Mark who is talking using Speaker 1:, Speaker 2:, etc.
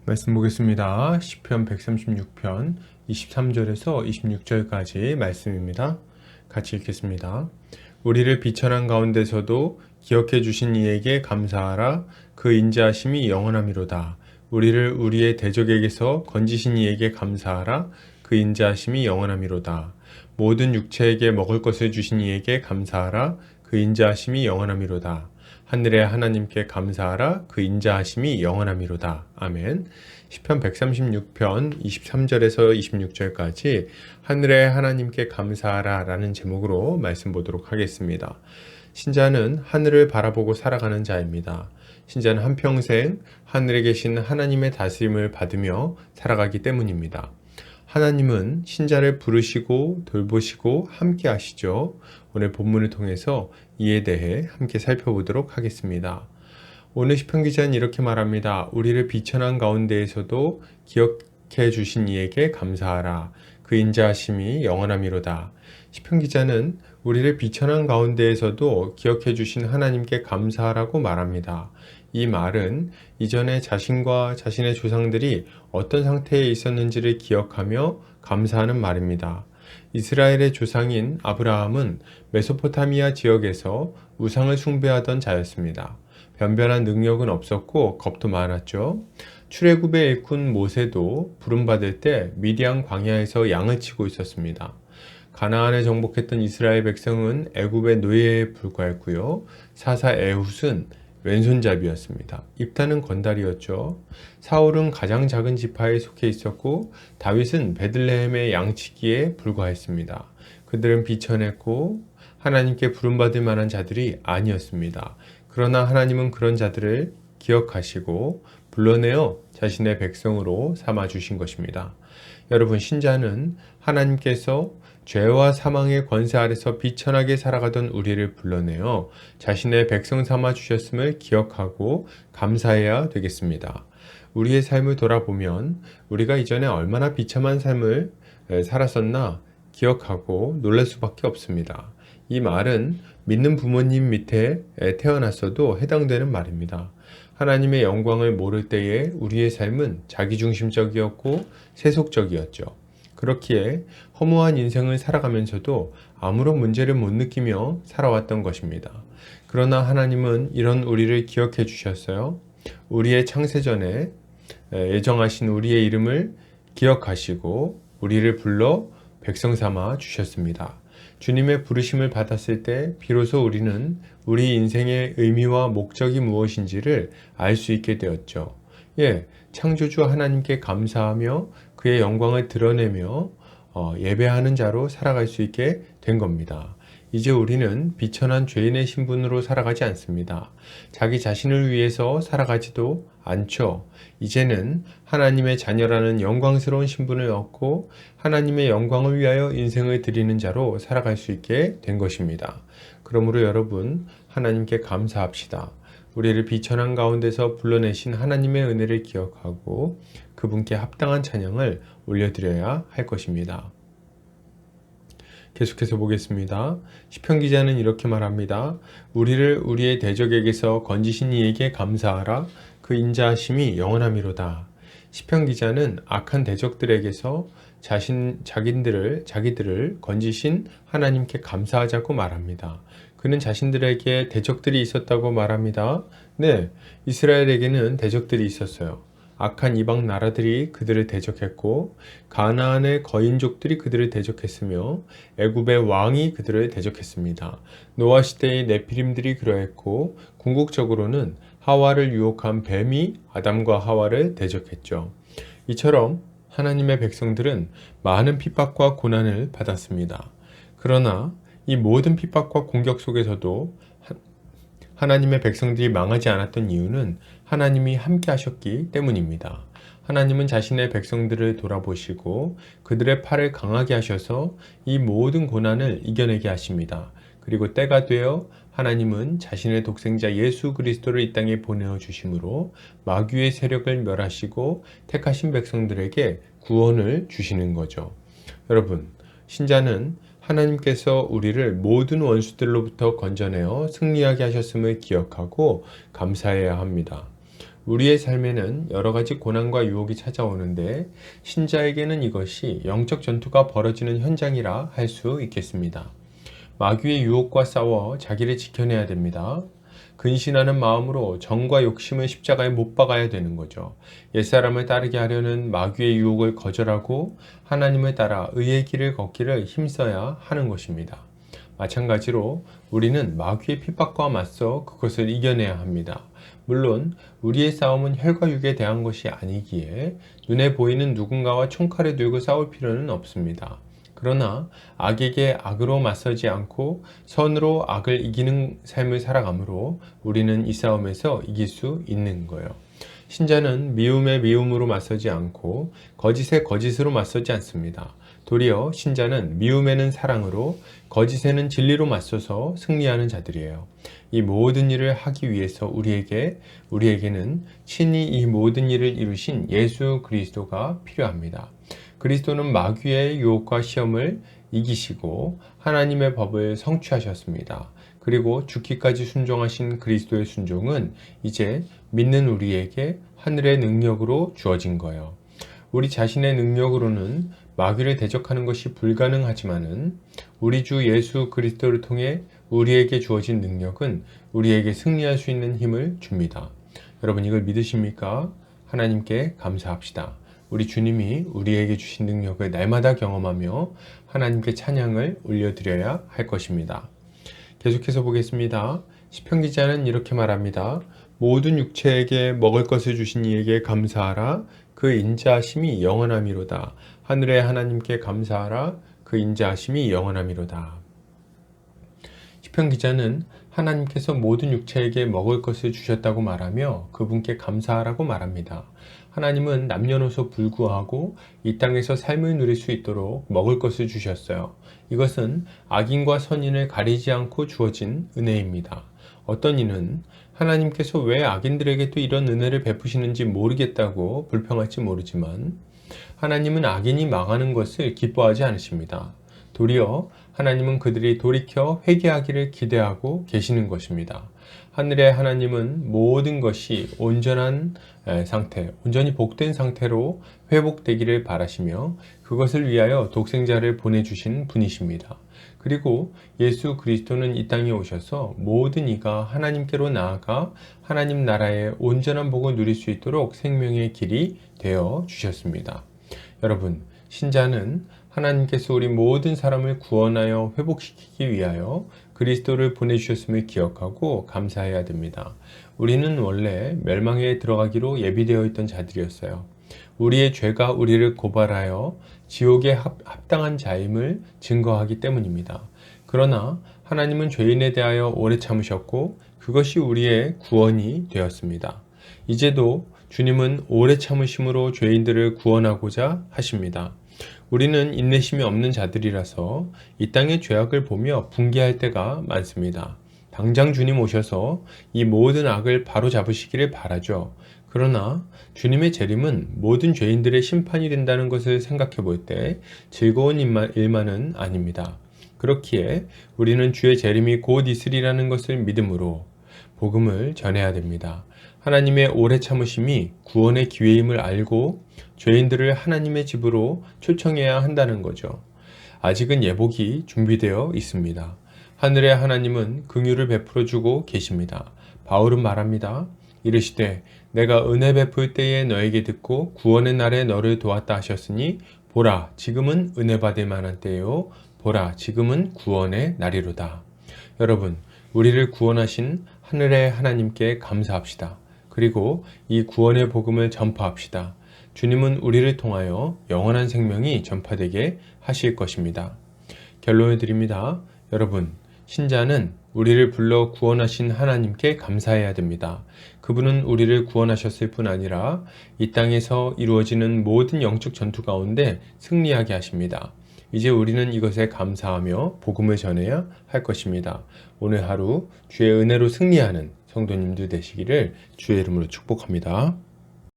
Speaker 1: 말씀 보겠습니다. 시편 136편 23절에서 26절까지 말씀입니다. 같이 읽겠습니다. 우리를 비천한 가운데서도 기억해 주신 이에게 감사하라. 그 인자하심이 영원함이로다. 우리를 우리의 대적에게서 건지신 이에게 감사하라. 그 인자하심이 영원함이로다. 모든 육체에게 먹을 것을 주신 이에게 감사하라. 그 인자하심이 영원함이로다. 하늘의 하나님께 감사하라. 그 인자하심이 영원함이로다. 아멘. 시편 136편 23절에서 26절까지 하늘의 하나님께 감사하라 라는 제목으로 말씀 보도록 하겠습니다. 신자는 하늘을 바라보고 살아가는 자입니다. 신자는 한평생 하늘에 계신 하나님의 다스림을 받으며 살아가기 때문입니다. 하나님은 신자를 부르시고 돌보시고 함께 하시죠. 오늘 본문을 통해서 이에 대해 함께 살펴보도록 하겠습니다. 오늘 시편 기자는 이렇게 말합니다. 우리를 비천한 가운데에서도 기억해 주신 이에게 감사하라. 그 인자하심이 영원함이로다. 시편 기자는 우리를 비천한 가운데에서도 기억해 주신 하나님께 감사하라고 말합니다. 이 말은 이전에 자신과 자신의 조상들이 어떤 상태에 있었는지를 기억하며 감사하는 말입니다. 이스라엘의 조상인 아브라함은 메소포타미아 지역에서 우상을 숭배하던 자였습니다. 변변한 능력은 없었고 겁도 많았죠. 출애굽의 일꾼 모세도 부름받을 때 미디안 광야에서 양을 치고 있었습니다. 가나안에 정복했던 이스라엘 백성은 애굽의 노예에 불과했고요. 사사 에훗은 왼손잡이였습니다. 입다는 건달이었죠. 사울은 가장 작은 지파에 속해 있었고 다윗은 베들레헴의 양치기에 불과했습니다. 그들은 비천했고 하나님께 부름받을 만한 자들이 아니었습니다. 그러나 하나님은 그런 자들을 기억하시고 불러내어 자신의 백성으로 삼아주신 것입니다. 여러분, 신자는 하나님께서 죄와 사망의 권세 아래서 비천하게 살아가던 우리를 불러내어 자신의 백성 삼아 주셨음을 기억하고 감사해야 되겠습니다. 우리의 삶을 돌아보면 우리가 이전에 얼마나 비참한 삶을 살았었나 기억하고 놀랄 수밖에 없습니다. 이 말은 믿는 부모님 밑에 태어났어도 해당되는 말입니다. 하나님의 영광을 모를 때에 우리의 삶은 자기중심적이었고 세속적이었죠. 그렇기에 허무한 인생을 살아가면서도 아무런 문제를 못 느끼며 살아왔던 것입니다. 그러나 하나님은 이런 우리를 기억해 주셨어요. 우리의 창세전에 예정하신 우리의 이름을 기억하시고 우리를 불러 백성 삼아 주셨습니다. 주님의 부르심을 받았을 때 비로소 우리는 우리 인생의 의미와 목적이 무엇인지를 알 수 있게 되었죠. 창조주 하나님께 감사하며 그의 영광을 드러내며 예배하는 자로 살아갈 수 있게 된 겁니다. 이제 우리는 비천한 죄인의 신분으로 살아가지 않습니다. 자기 자신을 위해서 살아가지도 않죠. 이제는 하나님의 자녀라는 영광스러운 신분을 얻고 하나님의 영광을 위하여 인생을 드리는 자로 살아갈 수 있게 된 것입니다. 그러므로 여러분, 하나님께 감사합시다. 우리를 비천한 가운데서 불러내신 하나님의 은혜를 기억하고 그분께 합당한 찬양을 올려드려야 할 것입니다. 계속해서 보겠습니다. 시편 기자는 이렇게 말합니다. 우리를 우리의 대적에게서 건지신 이에게 감사하라. 그 인자하심이 영원함이로다. 시편 기자는 악한 대적들에게서 자기들을 건지신 하나님께 감사하자고 말합니다. 그는 자신들에게 대적들이 있었다고 말합니다. 네, 이스라엘에게는 대적들이 있었어요. 악한 이방 나라들이 그들을 대적했고 가나안의 거인족들이 그들을 대적했으며 애굽의 왕이 그들을 대적했습니다. 노아 시대의 네피림들이 그러했고 궁극적으로는 하와를 유혹한 뱀이 아담과 하와를 대적했죠. 이처럼 하나님의 백성들은 많은 핍박과 고난을 받았습니다. 그러나 이 모든 핍박과 공격 속에서도 하나님의 백성들이 망하지 않았던 이유는 하나님이 함께 하셨기 때문입니다. 하나님은 자신의 백성들을 돌아보시고 그들의 팔을 강하게 하셔서 이 모든 고난을 이겨내게 하십니다. 그리고 때가 되어 하나님은 자신의 독생자 예수 그리스도를 이 땅에 보내어 주심으로 마귀의 세력을 멸하시고 택하신 백성들에게 구원을 주시는 거죠. 여러분, 신자는 하나님께서 우리를 모든 원수들로부터 건져내어 승리하게 하셨음을 기억하고 감사해야 합니다. 우리의 삶에는 여러 가지 고난과 유혹이 찾아오는데 신자에게는 이것이 영적 전투가 벌어지는 현장이라 할 수 있겠습니다. 마귀의 유혹과 싸워 자기를 지켜내야 됩니다. 근신하는 마음으로 정과 욕심을 십자가에 못 박아야 되는 거죠. 옛사람을 따르게 하려는 마귀의 유혹을 거절하고 하나님을 따라 의의 길을 걷기를 힘써야 하는 것입니다. 마찬가지로 우리는 마귀의 핍박과 맞서 그것을 이겨내야 합니다. 물론 우리의 싸움은 혈과 육에 대한 것이 아니기에 눈에 보이는 누군가와 총칼을 들고 싸울 필요는 없습니다. 그러나 악에게 악으로 맞서지 않고 선으로 악을 이기는 삶을 살아가므로 우리는 이 싸움에서 이길 수 있는 거예요. 신자는 미움에 미움으로 맞서지 않고 거짓에 거짓으로 맞서지 않습니다. 도리어 신자는 미움에는 사랑으로 거짓에는 진리로 맞서서 승리하는 자들이에요. 이 모든 일을 하기 위해서 우리에게는 친히 이 모든 일을 이루신 예수 그리스도가 필요합니다. 그리스도는 마귀의 유혹과 시험을 이기시고 하나님의 법을 성취하셨습니다. 그리고 죽기까지 순종하신 그리스도의 순종은 이제 믿는 우리에게 하늘의 능력으로 주어진 거예요. 우리 자신의 능력으로는 마귀를 대적하는 것이 불가능하지만은 우리 주 예수 그리스도를 통해 우리에게 주어진 능력은 우리에게 승리할 수 있는 힘을 줍니다. 여러분 이걸 믿으십니까? 하나님께 감사합시다. 우리 주님이 우리에게 주신 능력을 날마다 경험하며 하나님께 찬양을 올려드려야 할 것입니다. 계속해서 보겠습니다. 시편 기자는 이렇게 말합니다. 모든 육체에게 먹을 것을 주신 이에게 감사하라. 그 인자하심이 영원함이로다. 하늘의 하나님께 감사하라. 그 인자하심이 영원함이로다. 시편 기자는 하나님께서 모든 육체에게 먹을 것을 주셨다고 말하며 그분께 감사하라고 말합니다. 하나님은 남녀노소 불구하고 이 땅에서 삶을 누릴 수 있도록 먹을 것을 주셨어요. 이것은 악인과 선인을 가리지 않고 주어진 은혜입니다. 어떤 이는 하나님께서 왜 악인들에게 또 이런 은혜를 베푸시는지 모르겠다고 불평할지 모르지만 하나님은 악인이 망하는 것을 기뻐하지 않으십니다. 도리어 하나님은 그들이 돌이켜 회개하기를 기대하고 계시는 것입니다. 하늘의 하나님은 모든 것이 온전한 상태, 온전히 복된 상태로 회복되기를 바라시며 그것을 위하여 독생자를 보내주신 분이십니다. 그리고 예수 그리스도는 이 땅에 오셔서 모든 이가 하나님께로 나아가 하나님 나라의 온전한 복을 누릴 수 있도록 생명의 길이 되어 주셨습니다. 여러분, 신자는 하나님께서 우리 모든 사람을 구원하여 회복시키기 위하여 그리스도를 보내주셨음을 기억하고 감사해야 됩니다. 우리는 원래 멸망에 들어가기로 예비되어 있던 자들이었어요. 우리의 죄가 우리를 고발하여 지옥에 합당한 자임을 증거하기 때문입니다. 그러나 하나님은 죄인에 대하여 오래 참으셨고 그것이 우리의 구원이 되었습니다. 이제도 주님은 오래 참으심으로 죄인들을 구원하고자 하십니다. 우리는 인내심이 없는 자들이라서 이 땅의 죄악을 보며 분개할 때가 많습니다. 당장 주님 오셔서 이 모든 악을 바로잡으시기를 바라죠. 그러나 주님의 재림은 모든 죄인들의 심판이 된다는 것을 생각해 볼 때 즐거운 일만은 아닙니다. 그렇기에 우리는 주의 재림이 곧 있으리라는 것을 믿음으로 복음을 전해야 됩니다. 하나님의 오래 참으심이 구원의 기회임을 알고 죄인들을 하나님의 집으로 초청해야 한다는 거죠. 아직은 예복이 준비되어 있습니다. 하늘의 하나님은 긍휼을 베풀어 주고 계십니다. 바울은 말합니다. 이르시되 내가 은혜 베풀 때에 너에게 듣고 구원의 날에 너를 도왔다 하셨으니 보라 지금은 은혜 받을 만한 때요 보라 지금은 구원의 날이로다. 여러분, 우리를 구원하신 하늘의 하나님께 감사합시다. 그리고 이 구원의 복음을 전파합시다. 주님은 우리를 통하여 영원한 생명이 전파되게 하실 것입니다. 결론을 드립니다. 여러분, 신자는 우리를 불러 구원하신 하나님께 감사해야 됩니다. 그분은 우리를 구원하셨을 뿐 아니라 이 땅에서 이루어지는 모든 영적 전투 가운데 승리하게 하십니다. 이제 우리는 이것에 감사하며 복음을 전해야 할 것입니다. 오늘 하루 주의 은혜로 승리하는 성도님들 되시기를 주의 이름으로 축복합니다.